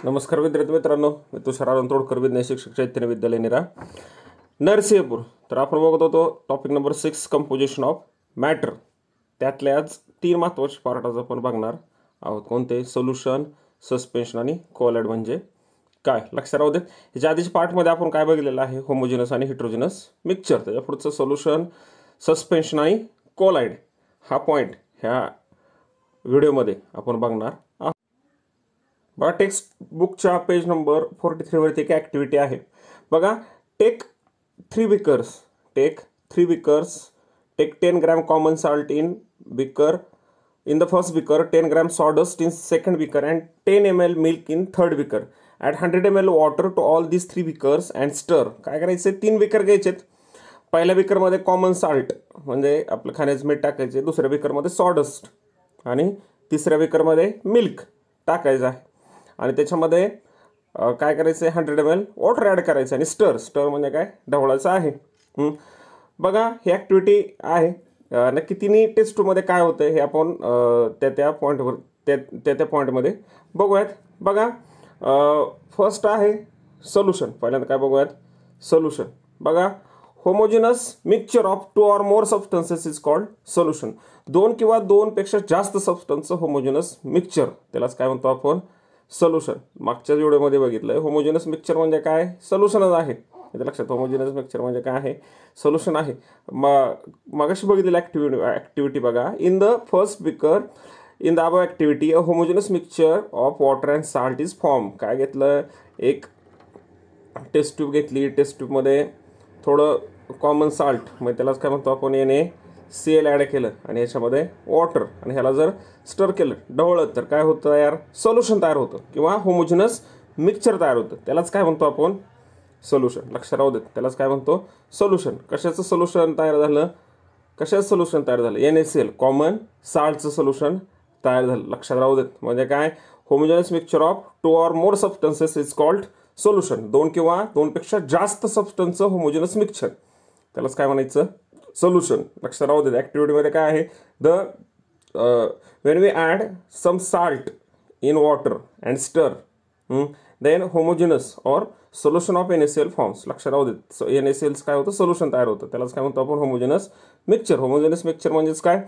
नमस्कार विद्यार्थी मित्रांनो, मी तुषार तोडकर, विज्ञान शिक्षक चैतन्य विद्यालय निरा नरसिंहपूर. तर आपण बघत होतो topic number 6 composition of matter. त्यातले आज 3 महत्त्वाचे पार्ट आज आपण बघणार आहोत. कोणते? सोल्युशन, सस्पेन्शन आणि कोलाइड म्हणजे काय. लक्षात राहू देत. ह्याच्या आधीच्या पार्टमध्ये आपण काय बघितलेलं आहे? होमोजिनस आणि हेटेरोजिनस मिक्सचर. त्याच्या पुढचं सोल्युशन, सस्पेन्शन आणि कोलाइड हा पॉईंट ह्या व्हिडिओमध्ये आपण बघणार आहोत. बघा, टेक्स्ट बुकच्या पेज नंबर 43 वरती एक ॲक्टिव्हिटी आहे. बघा, take 3 beakers, take 10 gram common salt in beaker, in the first beaker, 10 grams sawdust in second beaker and 10 ml milk in third beaker. Add 100 ml water to all these 3 beakers and stir. काय करायचे? 3 beaker घ्यायचेत. पहिल्या बिकरमध्ये common salt म्हणजे आपलं खाण्याचं मीठ टाकायचे, दुसऱ्या बिकरमध्ये sawdust आणि तिसऱ्या बिकरमध्ये मिल्क टाकायचं आहे. आणि त्याच्यामध्ये काय करायचं? 100 ml वॉटर ॲड करायचं आणि स्टर म्हणजे काय? ढवळायचं आहे. बघा, ही ॲक्टिव्हिटी आहे. नक्की तिन्ही टेस्ट 2 मध्ये काय होतं हे आपण त्या पॉईंटमध्ये बघूयात. बघा, फर्स्ट आहे सोल्युशन. पहिल्यांदा काय बघूयात? सोल्युशन. बघा, homogeneous mixture of 2 or more substances is called solution. 2 किंवा 2 पेक्षा जास्त सबस्टन्सचं होमोजिनस मिक्सचर, त्यालाच काय म्हणतो आपण? सोल्युशन. मागच्या व्हिडिओमध्ये बघितलंय होमोजिनस मिक्सचर म्हणजे काय? सोल्युशनच आहे. लक्षात, होमोजिनस मिक्सचर म्हणजे काय आहे? सोल्युशन आहे. मगाशी बघितलेली ॲक्टिव्हिटी बघा. In the first beaker in the above activity a homogeneous mixture of water and salt is form. काय घेतलं? एक टेस्ट ट्यूब घेतली. टेस्ट ट्यूबमध्ये थोडं कॉमन साल्ट म्हणजे त्यालाच काय म्हणतो आपण? NaCl ॲड केलं आणि ह्याच्यामध्ये वॉटर आणि ह्याला जर स्टर केलं, ढवळत, तर काय होतं यार? सोल्युशन तयार होतं किंवा होमोजिनस मिक्सचर तयार होतं. त्यालाच काय म्हणतो आपण? सोल्युशन. लक्षात राहू देत. त्यालाच काय म्हणतो? सोल्युशन. कशाचं सोल्युशन तयार झालं? NaCl कॉमन साल्टचं सोल्युशन तयार झालं. लक्षात राहू देत. म्हणजे काय? Homogeneous mixture of 2 or more substances is called solution. 2 किंवा 2 पेक्षा जास्त सबस्टन्सचं होमोजिनस मिक्सचर, त्यालाच काय म्हणायचं? सोल्युशन. लक्षात राहू देत. ॲक्टिव्हिटीमध्ये काय आहे? When we add some salt in water and stir then homogeneous or solution of NaCl forms. लक्षात राहू देत. NaCl काय होतं? सोल्युशन तयार होतं. त्यालाच काय म्हणतो आपण? Homogeneous mixture. होमोजिनस मिक्सचर म्हणजेच काय?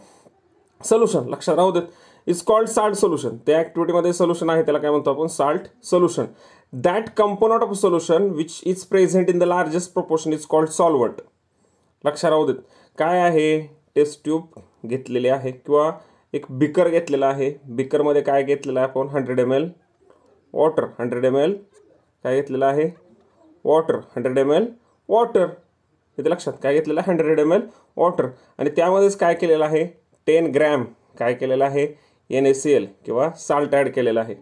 सोल्युशन. लक्षात राहू देत. Is called salt solution. त्या ॲक्टिव्हिटीमध्ये सोल्युशन आहे, त्याला काय म्हणतो आपण? Salt solution. That component of solution which is present in the largest proportion is called solvent. लक्षात राहू देत. काय आहे? टेस्ट ट्यूब घेतलेली आहे किंवा एक बिकर घेतलेला आहे. बिकरमध्ये काय घेतलेलं आहे आपण? 100 ml वॉटर. 100 ml काय घेतलेलं आहे? वॉटर. 100 ml water. इथे लक्षात काय घेतलेलं आहे? 100 ml वॉटर. आणि त्यामध्येच काय केलेलं आहे? 10 ग्रॅम काय केलेलं आहे? NaCl किंवा साल्ट ॲड केलेलं आहे.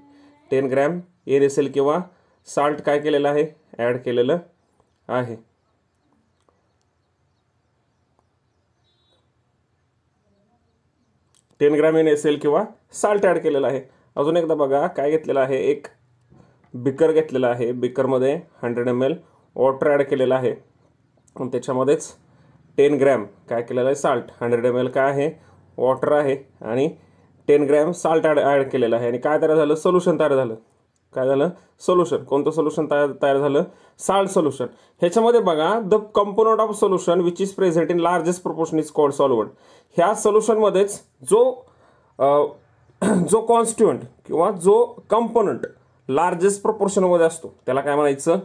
10 ग्रॅम NaCl किंवा साल्ट काय केलेलं आहे? ॲड केलेलं आहे. $10 ग्रॅम NaCl किंवा साल्ट ॲड केलेलं आहे. अजून एकदा बघा, काय घेतलेलं आहे? एक बिकर घेतलेलं आहे. बिकरमध्ये 100 ml वॉटर ॲड केलेलं आहे आणि त्याच्यामध्येच 10 ग्रॅम काय केलेलं आहे? साल्ट. 100 ml काय आहे? वॉटर आहे आणि 10 ग्रॅम साल्ट ॲड केलेलं आहे. आणि काय तयार झालं? सोल्युशन तयार झालं. काय झालं? सोल्युशन. कोणतं सोल्युशन तयार झालं? Salt solution. ह्याच्यामध्ये बघा, the component of solution which is present in largest proportion is called solvent. ह्या सोल्युशनमध्येच जो कॉन्स्टिट्युएंट किंवा जो कंपोनंट लार्जेस्ट प्रोपोर्शनमध्ये असतो त्याला काय म्हणायचं?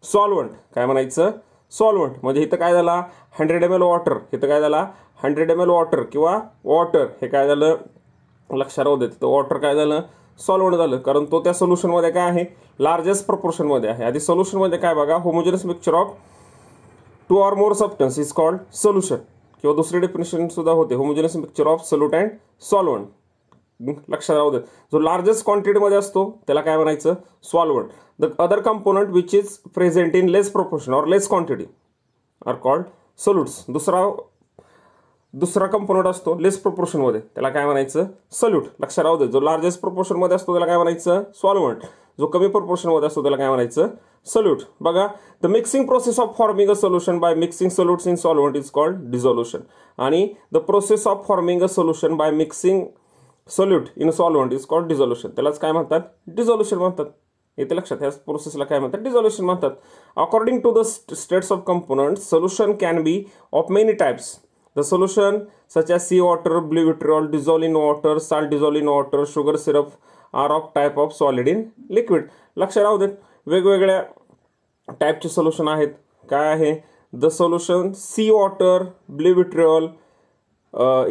सॉल्वंट. काय म्हणायचं? सॉल्वंट. म्हणजे इथं काय झाला? 100 ml वॉटर. इथं काय झाला? 100 ml वॉटर किंवा वॉटर हे काय झालं? लक्षात राहू देत. तर वॉटर काय झालं? सॉल्वंट झालं. कारण तो त्या सोल्युशनमध्ये काय आहे? लार्जेस्ट प्रोपोर्शनमध्ये आहे. आधी सोल्युशनमध्ये काय बघा? Homogeneous mixture of 2 or more substance is called solution. किंवा दुसरी डेफिनेशन सुद्धा होते, homogeneous mixture of solute and solvent. लक्षात राहू दे. जो लार्जेस्ट क्वांटिटीमध्ये असतो त्याला काय म्हणायचं? Solvent. The other component which is present in less proportion or less quantity are called solutes. दुसरा कंपोनंट असतो लेस प्रोपोर्शनमध्ये, त्याला काय म्हणायचं? सोल्यूट. लक्षात राहू दे. जो लार्जेस्ट प्रोपोर्शनमध्ये असतो त्याला काय म्हणायचं? सॉल्वंट. जो कमी प्रोपोर्शनमध्ये असतो त्याला काय म्हणायचं? सोल्यूट. बघा, the mixing process of forming a solution by mixing solutes in solvent is called dissolution. आणि the process of forming a solution by mixing solute in solvent is called dissolution. त्यालाच काय म्हणतात? डिझोल्युशन म्हणतात. येते लक्षात. ह्या प्रोसेसला काय म्हणतात, डिझॉल्युशन म्हणतात. According to the states of component solution can be of many types. The solution such as sea water, blue vitriol, dissolve in water, salt dissolve in water, sugar syrup are of type of solid in liquid. लक्ष राहू देत, वेगवेगळ्या टाईपचे solution आहेत. काय आहे, the solution sea water, blue vitriol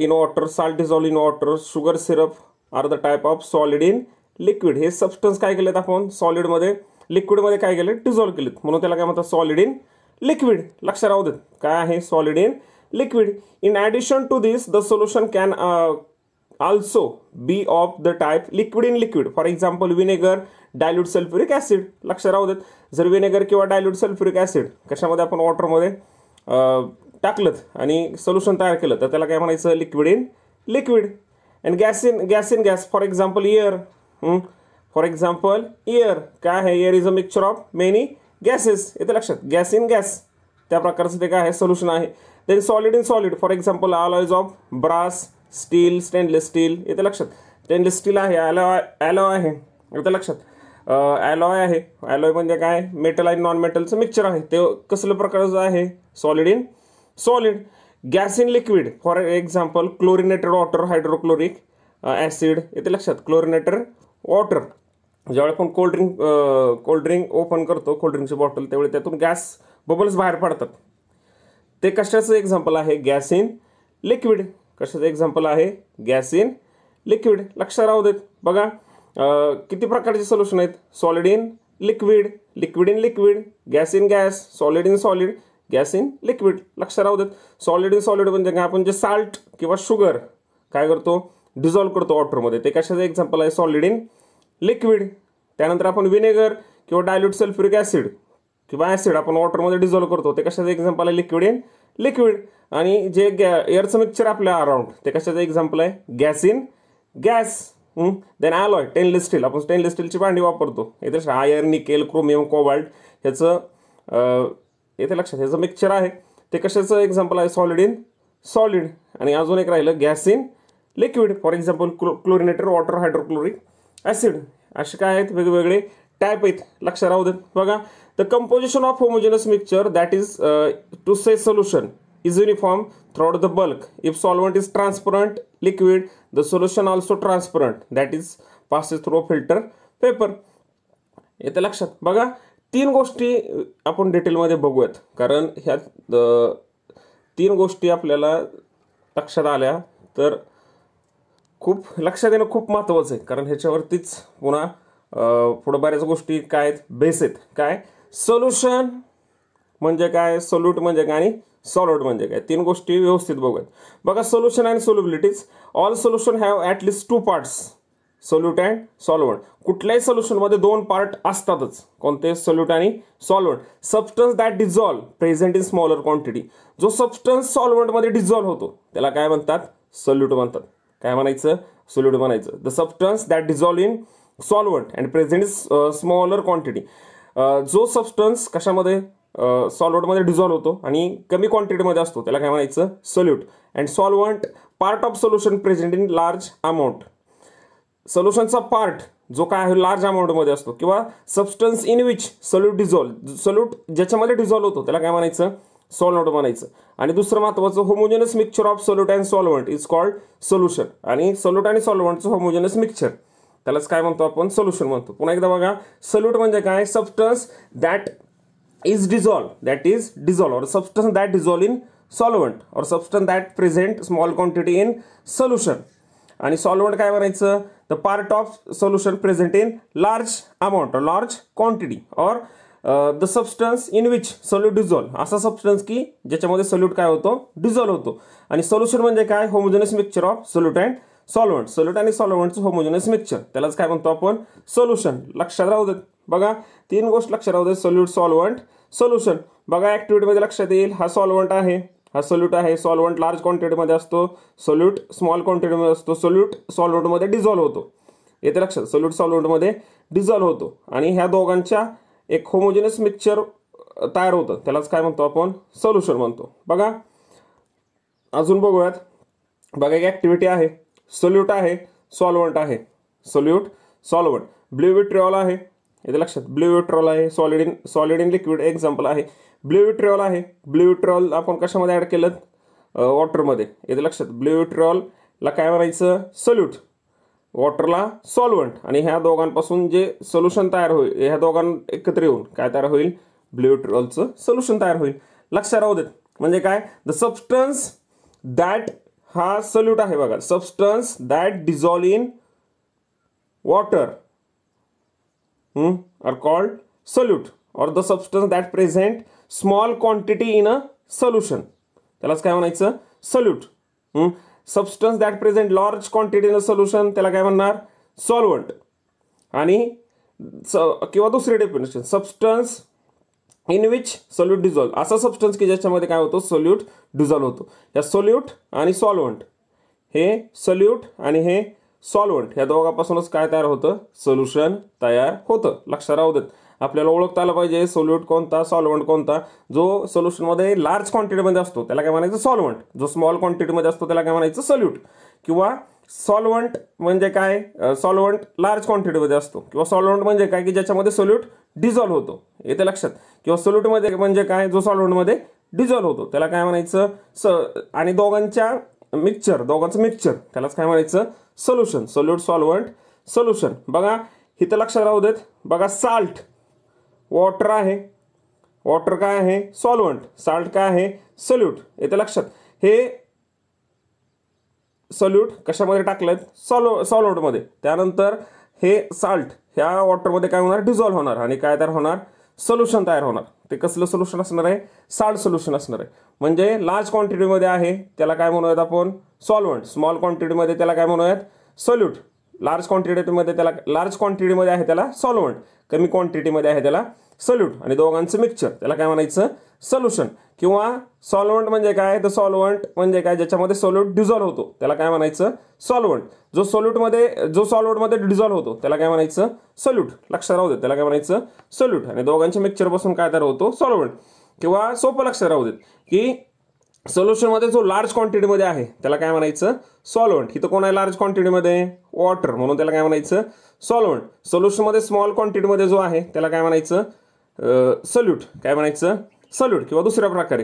in water, salt dissolve in water, sugar syrup are the type of solid in liquid. हे substance काय केलेत आपण सॉलिडमध्ये, लिक्विडमध्ये काय केले, डिझॉल्व केलेत, म्हणून त्याला काय म्हणतात, सॉलिड इन लिक्विड. लक्ष राहू देत, काय आहे, solid in liquid. In addition to this the solution can also be of the type liquid in liquid. For example, vinegar, dilute sulfuric acid. लक्ष राहू देत, जर विनेगर किंवा डायल्यूट सल्फ्युरिक ॲसिड कशामध्ये आपण वॉटरमध्ये टाकलं आणि सोल्युशन तयार केलं तर त्याला काय म्हणायचं, liquid in liquid. And gas for example air. For example air काय आहे, air is a mixture of many gases. येते लक्षात, गॅस इन गॅस त्या प्रकारचं ते काय आहे, सोल्युशन आहे. Then solid in solid. For example alloys of brass, steel, stainless steel. येते लक्षात, स्टेनलेस स्टील आहे, ॲलॉय आहे. येते लक्षात, ॲलॉय आहे. ॲलॉय म्हणजे काय, मेटल आणि नॉन मेटलचं मिक्सचर आहे. ते कसलं प्रकारचं आहे, solid in solid. Gas in liquid. For example chlorinated water, hydrochloric acid. येते लक्षात, क्लोरिनेटेड वॉटर. ज्यावेळी आपण कोल्ड्रिंक ओपन करतो, कोल्ड्रिंकची बॉटल, त्यावेळी त्यातून गॅस बबल्स बाहेर पडतात. ते कशाचं एक्झाम्पल आहे, गॅस इन लिक्विड. कशाचं एक्झाम्पल आहे, गॅस इन लिक्विड. लक्ष राहू देत. बघा किती प्रकारचे सोल्युशन आहेत, solid in liquid, liquid in liquid, gas in gas, solid in solid, gas in liquid. लक्ष राहू देत. सॉलिड इन सॉलिड म्हणजे काय, आपण जे साल्ट किंवा शुगर काय करतो, डिझॉल्व करतो वॉटरमध्ये, ते कशाचं एक्झाम्पल आहे, सॉलिड इन लिक्विड. त्यानंतर आपण विनेगर किंवा डायल्यूट सल्फ्युरिक ॲसिड किंवा ॲसिड आपण वॉटरमध्ये डिझॉल्व करतो, ते कशाचं एक्झाम्पल आहे, लिक्विड इन लिक्विड. आणि जे एअरचं मिक्सचर आपल्या अराउंड, ते कशाचं एक्झाम्पल आहे, gas in gas. Then alloy, stainless steel. आपण स्टेनलेस स्टीलची भांडी वापरतो, येथे आयर्न, निकेल, क्रोमियम, कोबाल्ट ह्याचं येथे लक्षात, ह्याचं मिक्सचर आहे, ते कशाचं एक्झाम्पल आहे, सॉलिड इन सॉलिड. आणि अजून एक राहिलं, gas in liquid. For example chlorinated water, hydrochloric acid. असे काय आहेत, वेगवेगळे टाईप आहेत. लक्ष राहू देत. बघा, the composition of homogeneous mixture that is to say solution is uniform throughout the bulk. If solvent is transparent liquid, the solution also transparent, that is passes through a filter paper. येते लक्षात. बघा, तीन गोष्टी आपण डिटेलमध्ये बघूयात, कारण ह्या तीन गोष्टी आपल्याला लक्षात आल्या तर खूप लक्षात येणं खूप महत्त्वाचं आहे, कारण ह्याच्यावरतीच पुन्हा पुढे बऱ्याच गोष्टी काय आहेत, बेस आहेत. काय, सोल्युशन म्हणजे काय, सोल्यूट म्हणजे काय आणि सॉलिड म्हणजे काय, तीन गोष्टी व्यवस्थित बघूयात. बघा, solution and solubilities. All solution have at least 2 parts, solute and solvent. कुठल्याही सोल्युशनमध्ये 2 पार्ट असतातच. कोणते, सोल्यूट आणि solvent. Substance that dissolve present in smaller quantity. जो सबस्टन्स सॉल्वंटमध्ये डिझॉल्व होतो त्याला काय म्हणतात, सोल्यूट म्हणतात. काय म्हणायचं, सोल्यूट म्हणायचं. The substance that dissolve in solvent and present in smaller quantity. जो सबस्टन्स कशामध्ये, सॉल्वंटमध्ये डिझॉल्व होतो आणि कमी क्वांटिटीमध्ये असतो त्याला काय म्हणायचं, solute. And solvent part of solution present in large amount. सोल्युशनचा पार्ट जो काय आहे लार्ज अमाऊंटमध्ये असतो, किंवा substance in which solute dissolve, solute ज्याच्यामध्ये डिझॉल्व होतो त्याला काय म्हणायचं, सॉल्वंट म्हणायचं. आणि दुसरं महत्त्वाचं, homogeneous mixture of solute and solvent is called solution. आणि सोल्यूट आणि सॉल्वंटचं होमोजेनस मिक्सचर त्यालाच काय म्हणतो आपण, सोल्युशन म्हणतो. पुन्हा एकदा बघा, सोल्यूट म्हणजे काय, substance that is dissolved, that is dissolved, or substance that dissolve in solvent, or substance that present small quantity in solution. आणि solvent काय म्हणायचं, the part of solution present in large amount or large quantity, or the substance in which solute dissolve. असा substance की ज्याच्यामध्ये solute काय होतो, dissolve होतो. आणि solution म्हणजे काय, homogeneous mixture of solute and solvent. solute आणि solventचं homogeneous mixture त्यालाच काय म्हणतो आपण, सोल्युशन. लक्षात राहू देत. बघा, तीन गोष्ट लक्षात राहू दे, सोल्यूट, सॉल्वंट, सोल्युशन. बघा, ॲक्टिव्हिटीमध्ये लक्षात येईल, हा सॉल्वंट आहे, हा सोल्यूट आहे. सॉल्वंट लार्ज क्वांटिटीमध्ये असतो, सोल्यूट स्मॉल क्वांटिटीमध्ये असतो. सोल्यूट सॉल्वंटमध्ये डिझॉल्व होतो. येते लक्षात, सोल्यूट सॉल्वंटमध्ये डिझॉल्व होतो आणि ह्या दोघांच्या एक होमोजेनस मिक्सचर तयार होतं, त्यालाच काय म्हणतो आपण, सोल्युशन म्हणतो. बघा, अजून बघूयात. बघा, एक ॲक्टिव्हिटी आहे, सोल्यूट आहे, सॉल्वंट आहे, सोल्यूट, सॉल्वंट. ब्लू विट्रिऑल आहे, येते लक्षात. ब्ल्यू विट्रॉल आहे, सॉलिड इन लिक्विड एक्झाम्पल आहे. ब्ल्यू विट्रॉल आहे. ब्ल्यू विट्रॉल आपण कशामध्ये ॲड केलं? वॉटरमध्ये. येते लक्षात. ब्ल्यू विट्रॉलला काय म्हणायचं? सोल्यूट. वॉटरला सॉल्वंट. आणि ह्या दोघांपासून जे सोल्युशन तयार होईल, ह्या दोघां एकत्र येऊन काय तयार होईल? ब्ल्यू विट्रॉलचं सोल्युशन तयार होईल. लक्षात राहू देत. म्हणजे काय? द सबस्टन्स दॅट, हा सोल्यूट आहे बघा. Substance that dissolve in water are called solute, और the substance that present small quantity in a solution, त्यालाच काय म्हणायचं? Solute. Substance that present large quantity in a solution, त्याला काय म्हणणार? सॉल्वंट. आणि किंवा दुसरी definition, substance in which solute dissolve, असा सबस्टन्स की ज्याच्यामध्ये काय होतो? सोल्यूट डिझॉल्व होतो. या सोल्यूट आणि सॉल्वंट, हे सोल्यूट आणि हे सॉल्वंट, ह्या दोघांपासूनच काय तयार होतं? सोल्युशन तयार होतं. लक्षात राहू देत. आपल्याला ओळखता आलं पाहिजे सोल्यूट कोणता, सॉल्वंट कोणता. जो सोल्युशनमध्ये लार्ज क्वांटिटीमध्ये असतो त्याला काय म्हणायचं? सॉल्वंट. जो स्मॉल क्वांटिटीमध्ये असतो त्याला काय म्हणायचं? सोल्यूट. किंवा सॉल्वंट म्हणजे काय? सॉल्वंट लार्ज क्वांटिटीमध्ये असतो. किंवा सॉल्वंट म्हणजे काय? की ज्याच्यामध्ये सोल्यूट डिझॉल्व होतो. येते लक्षात. किंवा सोल्यूटमध्ये म्हणजे काय? जो सॉल्वंटमध्ये डिझॉल्व होतो त्याला काय म्हणायचं? आणि दोघांचं मिक्सचर त्यालाच काय म्हणायचं? सोल्युशन. Solute, solvent, solution. बघा इथं लक्षात राहू देत. बघा साल्ट, वॉटर आहे. वॉटर काय आहे? सॉल्वंट. साल्ट काय आहे? सोल्यूट. येते लक्षात. हे सोल्यूट कशामध्ये टाकलेत? सॉल्वंटमध्ये. त्यानंतर हे साल्ट ह्या वॉटरमध्ये काय होणार? डिझॉल्व होणार. आणि काय तयार होणार? सोल्युशन तयार होणार. ते कसलं सोल्युशन असणार आहे? साल्ट सोल्युशन असणार आहे. म्हणजे लार्ज क्वांटिटीमध्ये आहे त्याला काय म्हणूयात आपण? सॉल्वंट. स्मॉल क्वांटिटीमध्ये त्याला काय म्हणूयात? सोल्यूट. लार्ज क्वांटिटीमध्ये आहे त्याला सॉल्वंट. कमी क्वांटिटीमध्ये आहे त्याला सोल्यूट. आणि दोघांचं मिक्सचर त्याला काय म्हणायचं? सोल्युशन. किंवा सॉल्वंट म्हणजे काय? तर सॉल्वंट म्हणजे काय? ज्याच्यामध्ये सोल्यूट डिझॉल्व होतो त्याला काय म्हणायचं? सॉल्वंट. जो सॉल्वंटमध्ये डिझॉल्व होतो त्याला काय म्हणायचं? सोल्यूट. लक्षात राहू देत. त्याला काय म्हणायचं? सोल्यूट. आणि दोघांच्या मिक्सचर पासून काय तयार होतो? सॉल्वंट. किंवा सोपं लक्षात राहू देत की सोल्युशनमध्ये जो लार्ज क्वांटिटीमध्ये आहे त्याला काय म्हणायचं? सॉल्वंट. इथं कोण आहे लार्ज क्वांटिटीमध्ये? वॉटर. म्हणून त्याला काय म्हणायचं? सॉल्वंट. सोल्युशनमध्ये स्मॉल क्वांटिटीमध्ये जो आहे त्याला काय म्हणायचं? सोल्यूट. काय म्हणायचं? सोल्यूट. किंवा दुसऱ्या प्रकारे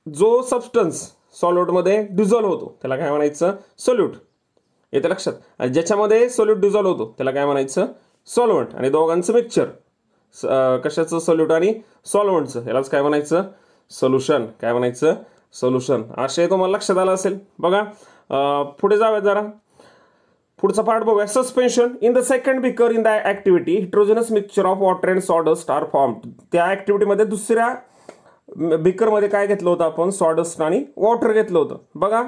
जो सबस्टन्स सॉल्यूटमध्ये डिझॉल्व होतो त्याला काय म्हणायचं? सोल्यूट. येते लक्षात. आणि ज्याच्यामध्ये सोल्यूट डिझॉल्व होतो त्याला काय म्हणायचं? सॉल्वंट. आणि दोघांचं मिक्सचर, कशाचं? सोल्यूट आणि सॉल्वंटचं, यालाच काय म्हणायचं? सोल्युशन. काय म्हणायचं? सोल्युशन. असे तुम्हाला लक्षात आलं असेल. बघा पुढे जाऊया जरा. पुढचा पार्ट बघूया. Suspension. In the second beaker in the activity heterogeneous mixture of water and sawdust are formed. त्या ऍक्टिव्हिटीमध्ये दुसऱ्या बिकरमध्ये काय घेतलं होतं आपण? सॉडस्ट आणि वॉटर घेतलं होतं. बघा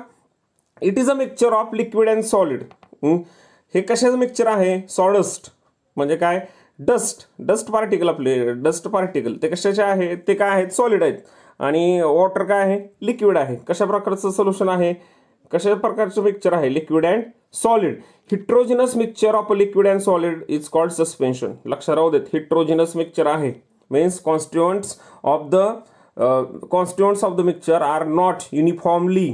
it is a mixture of liquid and solid. हे कशाचं मिक्सचर आहे? सॉडस्ट म्हणजे काय? Dust particle. आपले डस्ट पार्टिकल ते कशाचे आहे? ते काय आहेत? सॉलिड आहेत. आणि वॉटर काय आहे? लिक्विड आहे. कशा प्रकारचं सोल्युशन आहे? कशा प्रकारचं मिक्सचर आहे? Liquid and solid. Heterogeneous mixture of liquid and solid is called suspension. लक्षात राहू देत. हिट्रोजिनस मिक्सचर आहे means constituents of the mixture are not uniformly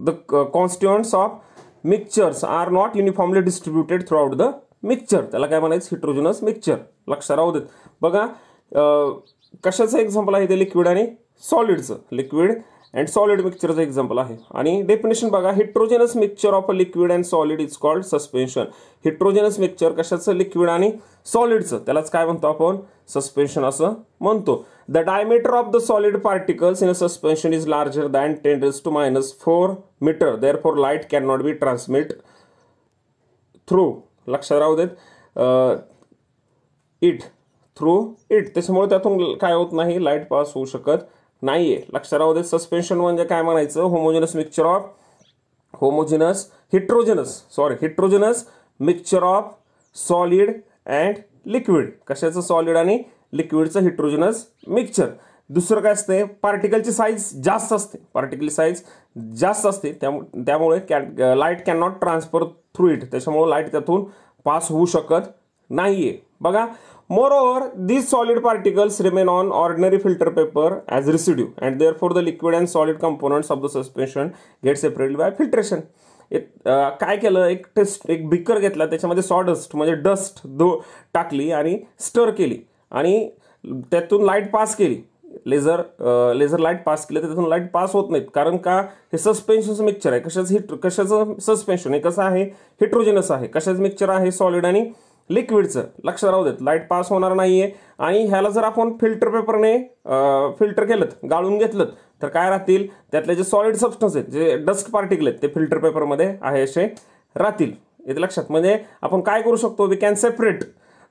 the constituents of mixtures are not uniformly distributed throughout the mixture. त्याला काय म्हणायचं? Heterogeneous mixture. लक्षात राहू देत. बघा कशाचं एक्झाम्पल आहे ते? लिक्विड आणि सॉलिडचं. लिक्विड अँड सॉलिड मिक्सचरचं एक्झाम्पल आहे. आणि डेफिनेशन बघा. Heterogeneous mixture of a liquid and solid is called suspension. Heterogeneous mixture कशाचं? लिक्विड आणि सॉलिडचं, त्यालाच काय म्हणतो आपण? सस्पेन्शन असं म्हणतो. The diameter of the solid particles in a suspension is larger than 10⁻⁴ metre. Therefore light can not be transmit through. लक्षात राहू देत. थ्रू इट त्याच्यामुळे त्यातून काय होत नाही? लाईट पास होऊ शकत नाहीये. लक्षात राहू देत. सस्पेन्शन म्हणजे काय म्हणायचं? Homogeneous mixture of heterogeneous mixture of solid and liquid. कशाचं? सॉलिड आणि लिक्विडचं हिट्रोजिनस मिक्सचर. दुसरं काय असते? पार्टिकलची साईज जास्त असते. त्यामुळे light can not transfer through it. त्याच्यामुळे लाईट त्यातून पास होऊ शकत नाहीये. बघा moreover these solid particles remain on ordinary filter paper as residue and therefore the liquid and solid components of the suspension get separated by filtration. काय केलं, एक beaker घेतला, त्याच्यामध्ये सॉडस्ट म्हणजे डस्ट टाकली आणि स्टर केली आणि त्यातून लाईट पास केली, लेझर लाईट पास केली, तर त्यातून लाईट पास होत नाहीत. कारण का, हे सस्पेन्शन मिक्सचर आहे. कशाचं सस्पेन्शन हे कसं आहे, हेट्रोजेनस आहे. कशाचं मिक्सचर आहे, सॉलिड आणि लिक्विडचं. लक्ष राहू देत, लाईट पास होणार नाहीये. आणि ह्याला जर आपण फिल्टर पेपरने फिल्टर केलं, गाळून घेतलं, तर काय राहतील, त्यातले जे सॉलिड सबस्टन्स आहेत, जे डस्ट पार्टिकल आहेत, ते फिल्टर पेपरमध्ये आहे असे राहतील. येते लक्षात. म्हणजे आपण काय करू शकतो, we can separate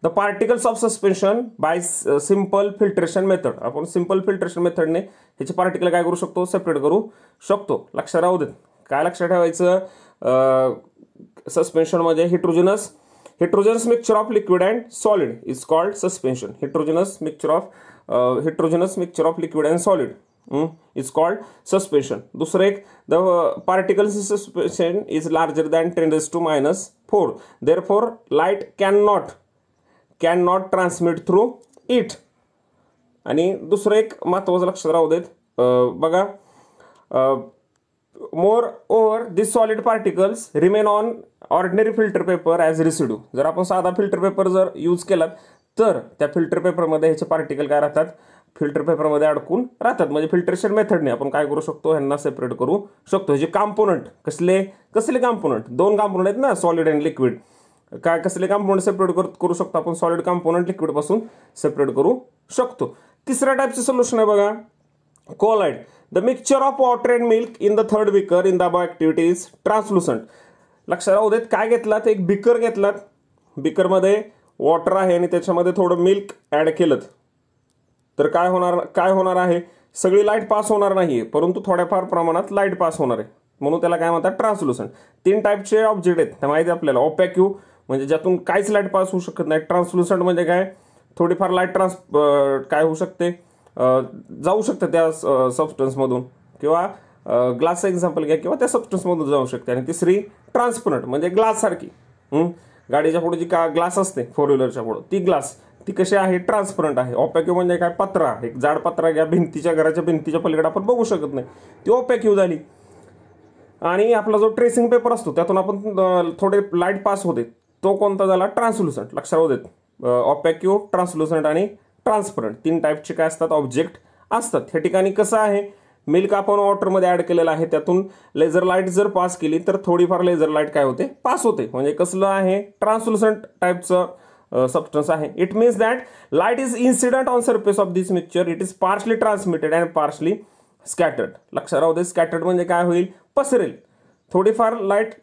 the particles of suspension by simple filtration method. आपण सिंपल फिल्ट्रेशन मेथडने ह्याचे पार्टिकल काय करू शकतो, सेपरेट करू शकतो. लक्ष राहू देत. काय लक्षात ठेवायचं, सस्पेन्शनमध्ये heterogeneous mixture of liquid and solid is called suspension. Heterogeneous mixture of liquid and solid is called suspension. दुसरं एक, the particles in suspension is larger than 10⁻⁴. Therefore light cannot transmit through it. आणि दुसरं एक महत्त्वाचं लक्षात राहू देत, बघा, moreover these solid particles remain on ordinary filter paper as residue. जर आपण साधा फिल्टर पेपर जर यूज केला, तर त्या फिल्टर पेपरमध्ये ह्याचे पार्टिकल काय राहतात, फिल्टर पेपरमध्ये अडकून राहतात. म्हणजे फिल्ट्रेशन मेथडने आपण काय करू शकतो, ह्यांना सेपरेट करू शकतो. ह्याचे कॉम्पोनंट कसले कॉम्पोनंट, 2 कॉम्पोनंट आहेत ना, सॉलिड अँड लिक्विड. काय कसले कॉम्पोनंट सेपरेट करू शकतो आपण, सॉलिड कॉम्पोनंट लिक्विड पासून सेपरेट करू शकतो. तिसऱ्या टाईपचं सोल्युशन आहे बघा, collide. The mixture of water and milk in the third beaker in the above activity is translucent. लक्षात राहू देत, काय घेतलात, एक बिकर घेतलात, बिकरमध्ये वॉटर आहे आणि त्याच्यामध्ये थोडं मिल्क ॲड केलं, तर काय होणार आहे, सगळी लाईट पास होणार नाहीये, परंतु थोड्याफार प्रमाणात लाईट पास होणार आहे. म्हणून त्याला काय म्हणतात, ट्रान्सलुसंट. 3 टाईपचे ऑब्जेक्ट आहेत, त्या माहिती आपल्याला. ऑपॅक्यू म्हणजे ज्यातून काहीच लाईट पास होऊ शकत नाही. ट्रान्सलुसंट म्हणजे काय, थोडीफार लाईट काय होऊ शकते, जाऊ शकते त्या सबस्टन्समधून, किंवा ग्लासचं एक्झाम्पल घ्या, किंवा त्या सबस्टन्समधून जाऊ शकते. आणि तिसरी ट्रान्सपरंट म्हणजे ग्लास सारखी. गाडीच्या पुढे जी ग्लास असते, 4 व्हीलरच्या पुढे, ती कशी आहे, ट्रान्सपरंट आहे. ऑपॅक्यू म्हणजे काय, पत्रा, एक जाड पत्रा घ्या, घराच्या भिंतीच्या पलीकडे आपण बघू शकत नाही, ती ऑपॅक्यू झाली. आणि आपला जो ट्रेसिंग पेपर असतो, त्यातून आपण थोडे लाईट पास होते, तो कोणता झाला, ट्रान्सलुसंट. लक्षात राहू देत, ऑपॅक्यू, ट्रान्सलुसंट आणि ट्रान्सपरंट 3 टाईपचे काय असतात, ऑब्जेक्ट असतात. ह्या ठिकाणी कसं आहे, मिल्क आपण वॉटरमध्ये ॲड केलेलं आहे, त्यातून लेझर लाईट जर पास केली, तर थोडीफार लेझर लाईट काय होते, पास होते. म्हणजे कसलं आहे, ट्रान्सलुसंट टाईपचं सबस्टन्स आहे. It means that light is incident on surface of this mixture, it is partially transmitted and partially scattered. लक्षात राहू दे, स्कॅटर्ड म्हणजे काय होईल, पसरेल. थोडीफार लाईट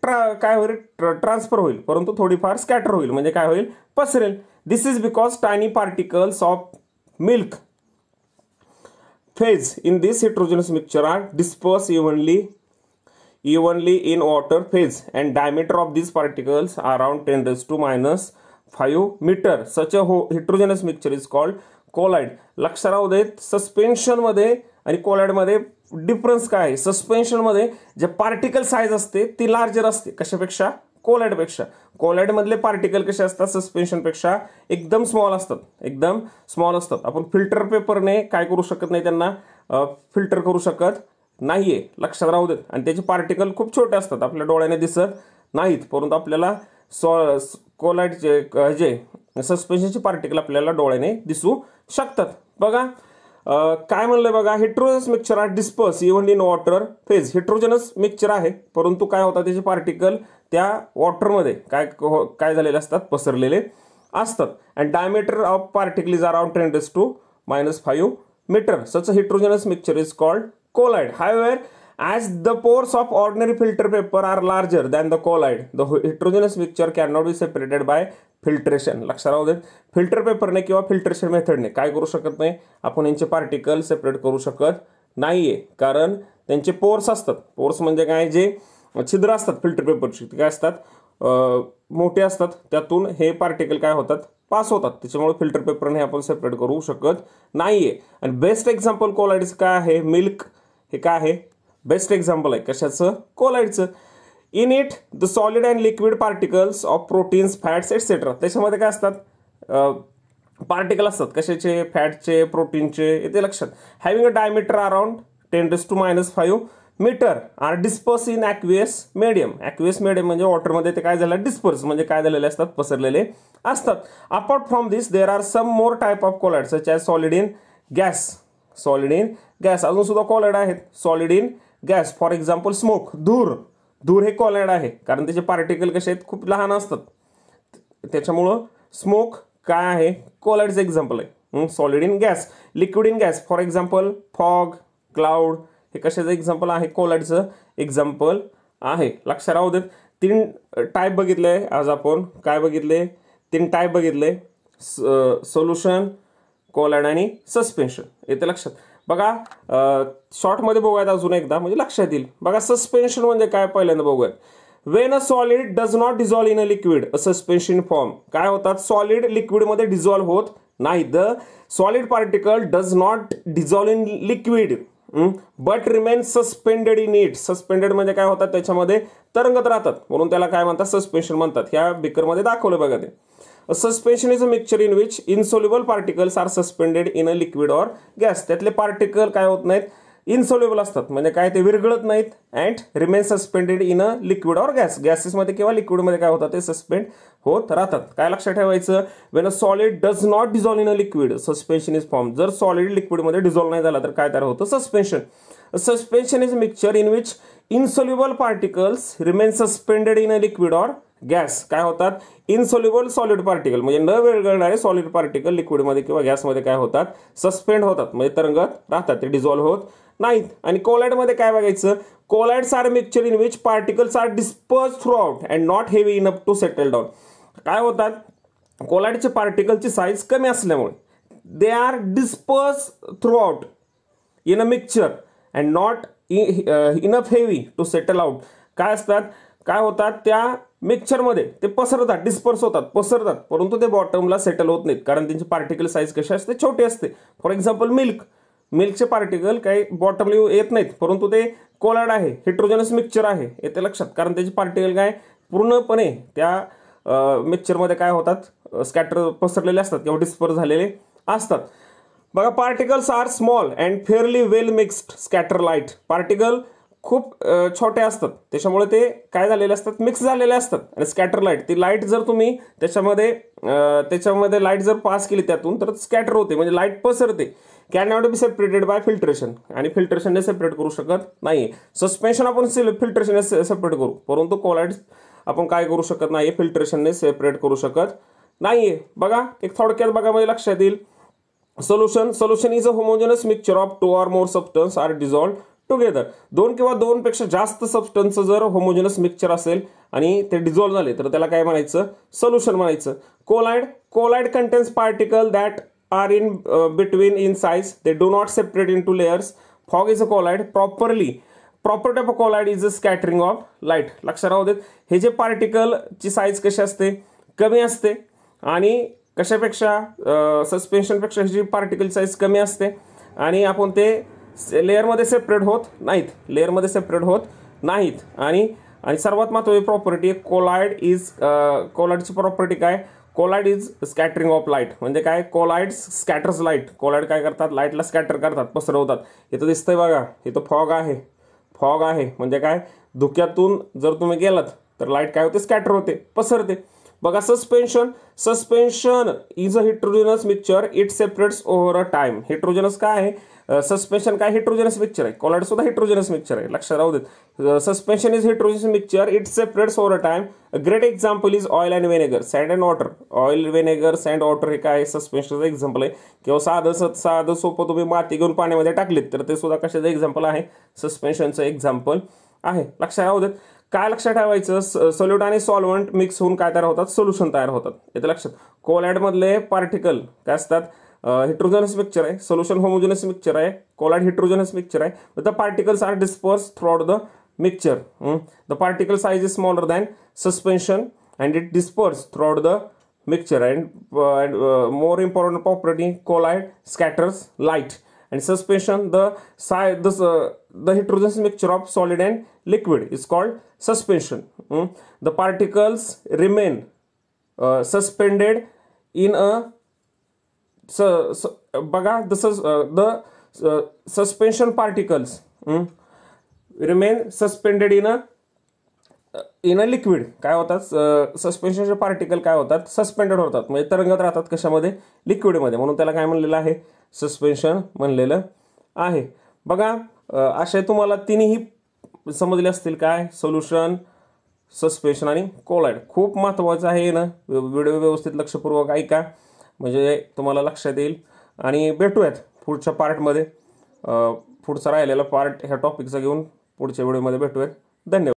काय होईल, ट्रान्सफर होईल, परंतु थोडीफार स्कॅटर होईल, म्हणजे काय होईल, पसरेल. This is because tiny particles of milk phase in this heterogeneous mixture are dispersed evenly in water phase, and diameter of these particles are around 10⁻⁵ meter. Such a heterogeneous mixture is called colloid. लक्ष राहू देत, suspension मध्ये आणि collide मध्ये difference काय आहे, suspension मध्ये जे पार्टिकल साईज असते ती लार्जर असते, कशापेक्षा, कोलाइडपेक्षा. कोलाइड मधले पार्टिकल कसे असतात, सस्पेन्शनपेक्षा एकदम स्मॉल असतात. आपण फिल्टर पेपरने काय करू शकत नाही, त्यांना फिल्टर करू शकत नाहीये. लक्षात राहू देत. आणि त्याचे पार्टिकल खूप छोटे असतात, आपल्या डोळ्याने दिसत नाहीत, परंतु आपल्याला कोलाइडचे जे सस्पेन्शनचे पार्टिकल आपल्याला डोळ्याने दिसू शकतात. बघा काय म्हणलंय बघा, heterogeneous mixture are disperse even in water phase. Heterogeneous mixture आहे, परंतु काय होतात, त्याचे पार्टिकल त्या वॉटरमध्ये काय झालेले असतात, पसरलेले असतात. And diameter of particle is around 10⁻⁵ meter. Such a heterogeneous mixture is called colloid. However, as the pores of ordinary filter paper are larger than the colloid, the heterogeneous mixture cannot be separated by filtration. लक्षात राहू देत, filter पेपरने किंवा filtration मेथडने काय करू शकत नाही, आपण यांचे पार्टिकल सेपरेट करू शकत नाहीये, कारण त्यांचे पोर्स असतात. पोर्स म्हणजे काय, जे छिद्र असतात फिल्टर पेपरची, ते काय असतात, मोठे असतात, त्यातून हे पार्टिकल काय होतात, पास होतात. त्याच्यामुळे फिल्टर पेपरने आपण सेपरेट करू शकत नाहीये. आणि बेस्ट एक्झाम्पल कोलाइडचं काय आहे, मिल्क, हे काय आहे, बेस्ट एक्झाम्पल आहे कशाचं, कोलाइडचं. In it the solid and liquid particles of proteins, fats etcetera. त्याच्यामध्ये काय असतात, पार्टिकल असतात, कशाचे, फॅटचे, प्रोटीनचे, येते लक्षात. Having a diameter around 10⁻⁵ metre are disperse in aqueous medium. Aqueous medium म्हणजे वॉटरमध्ये ते काय झालं, डिस्पर्स म्हणजे काय झालेले असतात, पसरलेले असतात. Apart from this there are some more type of colloid such as solid in gas. Solid in gas अजून सुद्धा कॉलाइड आहेत. Solid in gas for example smoke. धूर हे कॉलाइड आहे कारण त्याचे पार्टिकल कसे आहेत, खूप लहान असतात. त्याच्यामुळं स्मोक काय आहे, कॉलाइडचं एक्झाम्पल आहे. Solid in gas. Liquid in gas for example fog, cloud हे कशाचं एक्झाम्पल आहे, कॉलाइडचं एक्झाम्पल आहे. लक्षात राहू देत. 3 टाईप बघितले आज आपण. काय बघितले, 3 टाईप बघितले, सोल्युशन, कॉलाइड आणि सस्पेन्शन. येते लक्षात. बघा शॉर्टमध्ये बघूयात अजून एकदा म्हणजे लक्षात येईल. बघा सस्पेन्शन म्हणजे काय पहिल्यांदा बघूयात. When a solid does not dissolve in a liquid a suspension form. काय होतात, सॉलिड लिक्विडमध्ये डिझॉल्व होत नाही. The solid particle does not dissolve in liquid but remain suspended in it. Suspended म्हणजे काय होतात, त्याच्यामध्ये तरंगत राहतात म्हणून त्याला काय म्हणतात, सस्पेन्शन म्हणतात. ह्या बिकरमध्ये दाखवलं बघा ते. Suspension is a mixture in which insoluble particles are suspended in a liquid or gas. त्यातले पार्टिकल काय होत नाहीत, इनसोल्युबल असतात म्हणजे काय ते विरघळत नाहीत. And remain suspended in a liquid or gas. गॅसेसमध्ये किंवा लिक्विडमध्ये काय होतात, ते सस्पेंड होत राहतात. काय लक्षात ठेवायचं, when a solid does not dissolve in a liquid suspension is form. जर सॉलिड लिक्विडमध्ये डिझॉल्व नाही झाला तर काय तयार होतं, suspension. Suspension is mixture in which insoluble particles remain suspended in a liquid or gas. काय होतात, इनसोल्युबल सॉलिड पार्टिकल म्हणजे न विरघळणारे सॉलिड पार्टिकल लिक्विडमध्ये किंवा गॅसमध्ये काय होतात, सस्पेंड होतात म्हणजे तरंगत राहतात, ते डिझॉल्व्ह होत नाहीत. आणि कोलाइडमध्ये काय बघायचं, colloids are mixture in which particles are disperse throughout and not heavy enough to settle down. काय होतात, कोलाइडचे पार्टिकलची साईज कमी असल्यामुळे they are disperse throughout in a mixture and not enough heavy to settle out. काय असतात, काय होतात, त्या मिक्सचरमध्ये ते पसरतात, डिस्पर्स होतात, पसरतात, परंतु ते बॉटमला सेटल होत नाहीत कारण त्यांची पार्टिकल साईज कशी असते, छोटी असते. फॉर एक्झाम्पल मिल्कचे पार्टिकल काही बॉटमला येत नाहीत परंतु ते कोलाइड आहे, हेट्रोजनस मिक्सचर आहे. येते लक्षात, कारण त्याचे पार्टिकल काय पूर्णपणे त्या मिक्सचरमध्ये काय होतात, स्कॅटर पसरलेले असतात किंवा डिस्पर्स झालेले असतात. बघा particles are small and fairly well mixed scatter light. Particle खूप छोटे असतात त्याच्यामुळे ते काय झालेले असतात, मिक्स झालेले असतात. आणि स्कॅटर लाईट, ती लाईट जर तुम्ही त्याच्यामध्ये लाईट जर पास केली त्यातून तर स्कॅटर होते म्हणजे लाईट पसरते. Can not be separated by filtration. आणि फिल्ट्रेशनने सेपरेट करू शकत नाही. सस्पेन्शन आपण फिल्ट्रेशनने सेपरेट करू परंतु कोलाइड्स आपण काय करू शकत नाही, फिल्ट्रेशनने सेपरेट करू शकत नाहीये. बघा एक थोडक्यात बघा म्हणजे लक्षात येईल. Solution is a homogeneous mixture of 2 or more substance are dissolve together. 2 किंवा 2 पेक्षा जास्त सबस्टन्स जर होमोजेनस मिक्सचर असेल आणि ते डिझॉल्व झाले तर त्याला काय म्हणायचं, सोल्युशन म्हणायचं. Colloid contains particle that are in between in size, they do not separate into layers. Fog is a colloid. Property of a colloid is a scattering of light. लक्षात राहू देत, हे जे पार्टिकलची साईज कशी असते, कमी असते आणि कशापेक्षा, सस्पेन्शनपेक्षा ह्याची पार्टिकल साईज कमी असते आणि आपण ते लेअरमध्ये सेपरेट होत नाहीत. आणि सर्वात महत्त्वाची प्रॉपर्टी कोलाइडची प्रॉपर्टी काय, colloid is scattering of light. म्हणजे काय, कोलाइड स्कॅटर्स लाईट. कोलाइड काय करतात, लाईटला स्कॅटर करतात, पसरवतात. इथं दिसतंय बघा, इथं फॉग आहे म्हणजे काय, धुक्यातून जर तुम्ही गेलात तर लाईट काय होते, स्कॅटर होते, पसरते. बघा suspension is a heterogeneous mixture, it separates over a time. Heterogeneous काय आहे, सस्पेन्शन काय, हेट्रोजेनस मिक्सचर आहे. कोलाइड सुद्धा हेट्रोजेनस मिक्सचर आहे, लक्षात राहू देत. Suspension is heterogeneous mixture, it separates over a time. A great example is oil and vinegar, sand and water. Oil, vinegar, sand, water हे काय सस्पेन्शनचं एक्झाम्पल आहे. किंवा साधं सोपं तुम्ही माती घेऊन पाण्यामध्ये टाकलीत तर ते सुद्धा कशाचं एक्झाम्पल आहे, सस्पेन्शनचं एक्झाम्पल आहे. लक्षात राहू देत. काय लक्षात ठेवायचं, सोल्यूट आणि सॉल्व्हंट मिक्स होऊन काय तयार होतात, सोल्युशन तयार होतात. येते लक्षात. कोलाइडमधले पार्टिकल काय असतात, हेट्रोजेनस मिक्सचर आहे. सोल्युशन होमोजेनस मिक्सचर आहे. कोलाइड हेट्रोजेनस मिक्सचर आहे. The particles are disperse throughout the mixture. The particle size is smaller than suspension and it disperse throughout the mixture and more important property, collide scatters light. And suspension, the heterogeneous mixture of solid and liquid is called suspension. The particles remain suspended in a बघा the suspension particles remain suspended in a liquid. काय होतात सस्पेन्शनचे particle काय होतात suspended होतात म्हणजे तरंगत राहतात कशामध्ये लिक्विडमध्ये म्हणून त्याला काय म्हणलेलं आहे सस्पेन्शन म्हणलेलं आहे. बघा असे तुम्हाला तिन्ही समजले असतील काय सोल्युशन सस्पेन्शन आणि कोलाइड. खूप महत्त्वाचं आहे ना व्हिडिओ व्यवस्थित लक्षपूर्वक ऐका म्हणजे तुम्हाला लक्षात येईल. आणि भेटूयात पुढच्या पार्टमध्ये पुढचा राहिलेला पार्ट ह्या टॉपिकचा घेऊन पुढच्या व्हिडिओमध्ये भेटूयात. धन्यवाद.